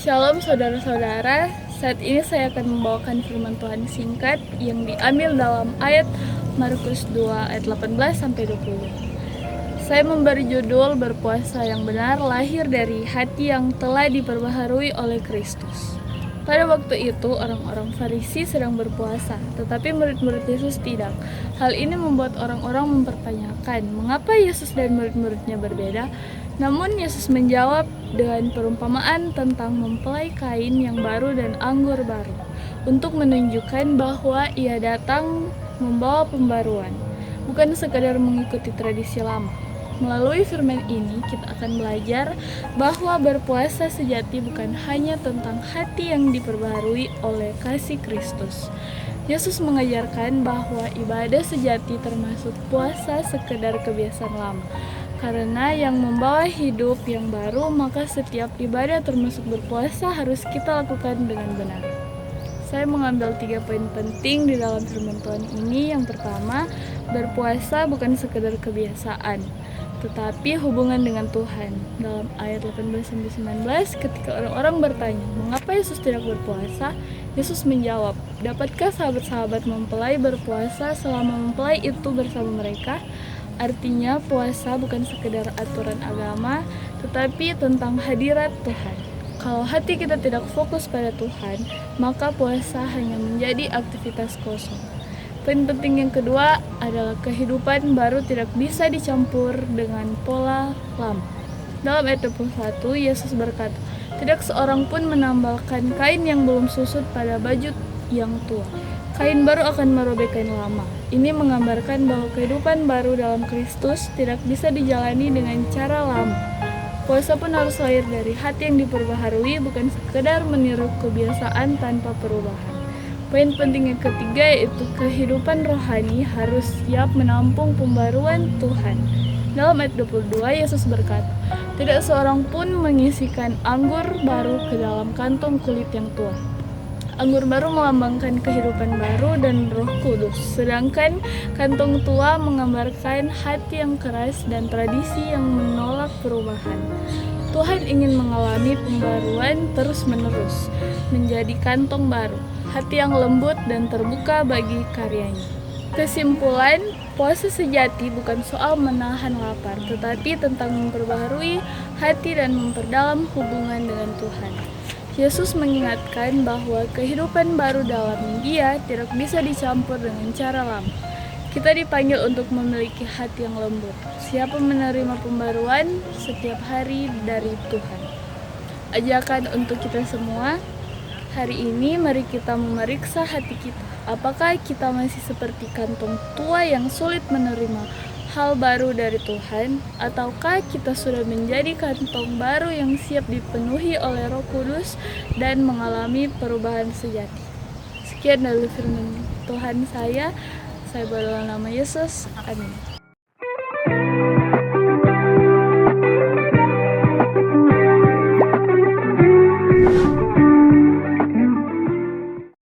Shalom saudara-saudara, saat ini saya akan membawakan firman Tuhan singkat yang diambil dalam ayat Markus 2 ayat 18-20. Saya memberi judul berpuasa yang benar lahir dari hati yang telah diperbaharui oleh Kristus. Pada waktu itu orang-orang Farisi sedang berpuasa, tetapi murid-murid Yesus tidak. Hal ini membuat orang-orang mempertanyakan, mengapa Yesus dan murid-muridnya berbeda? Namun Yesus menjawab dengan perumpamaan tentang mempelai kain yang baru dan anggur baru, untuk menunjukkan bahwa Ia datang membawa pembaruan, bukan sekadar mengikuti tradisi lama. Melalui firman ini kita akan belajar bahwa berpuasa sejati bukan hanya tentang hati yang diperbaharui oleh kasih Kristus. Yesus mengajarkan bahwa ibadah sejati termasuk puasa sekedar kebiasaan lama. Karena yang membawa hidup yang baru, maka setiap ibadah termasuk berpuasa harus kita lakukan dengan benar. Saya mengambil 3 poin penting di dalam firman Tuhan ini. Yang pertama, berpuasa bukan sekedar kebiasaan, tetapi hubungan dengan Tuhan. Dalam ayat 18-19, ketika orang-orang bertanya, mengapa Yesus tidak berpuasa? Yesus menjawab, dapatkah sahabat-sahabat mempelai berpuasa selama mempelai itu bersama mereka? Artinya puasa bukan sekedar aturan agama, tetapi tentang hadirat Tuhan. Kalau hati kita tidak fokus pada Tuhan, maka puasa hanya menjadi aktivitas kosong. Poin penting yang kedua adalah kehidupan baru tidak bisa dicampur dengan pola lama. Dalam ayat 21, Yesus berkata, tidak seorang pun menambalkan kain yang belum susut pada baju yang tua. Kain baru akan merobek kain lama. Ini menggambarkan bahwa kehidupan baru dalam Kristus tidak bisa dijalani dengan cara lama. Puasa pun harus lahir dari hati yang diperbaharui, bukan sekedar meniru kebiasaan tanpa perubahan. Poin penting yang ketiga yaitu kehidupan rohani harus siap menampung pembaruan Tuhan. Dalam ayat 22, Yesus berkata, tidak seorang pun mengisikan anggur baru ke dalam kantong kulit yang tua. Anggur baru melambangkan kehidupan baru dan Roh Kudus, sedangkan kantong tua menggambarkan hati yang keras dan tradisi yang menolak perubahan. Tuhan ingin mengalami pembaruan terus-menerus, menjadi kantong baru, hati yang lembut dan terbuka bagi karyanya. Kesimpulan, puasa sejati bukan soal menahan lapar, tetapi tentang memperbaharui hati dan memperdalam hubungan dengan Tuhan. Yesus mengingatkan bahwa kehidupan baru dalam Dia tidak bisa dicampur dengan cara lama. Kita dipanggil untuk memiliki hati yang lembut, siap menerima pembaruan setiap hari dari Tuhan. Ajakan untuk kita semua, hari ini mari kita memeriksa hati kita. Apakah kita masih seperti kantong tua yang sulit menerima hal baru dari Tuhan, ataukah kita sudah menjadi kantong baru yang siap dipenuhi oleh Roh Kudus dan mengalami perubahan sejati? Sekian dari firman Tuhan saya berdoa dalam nama Yesus. Amin.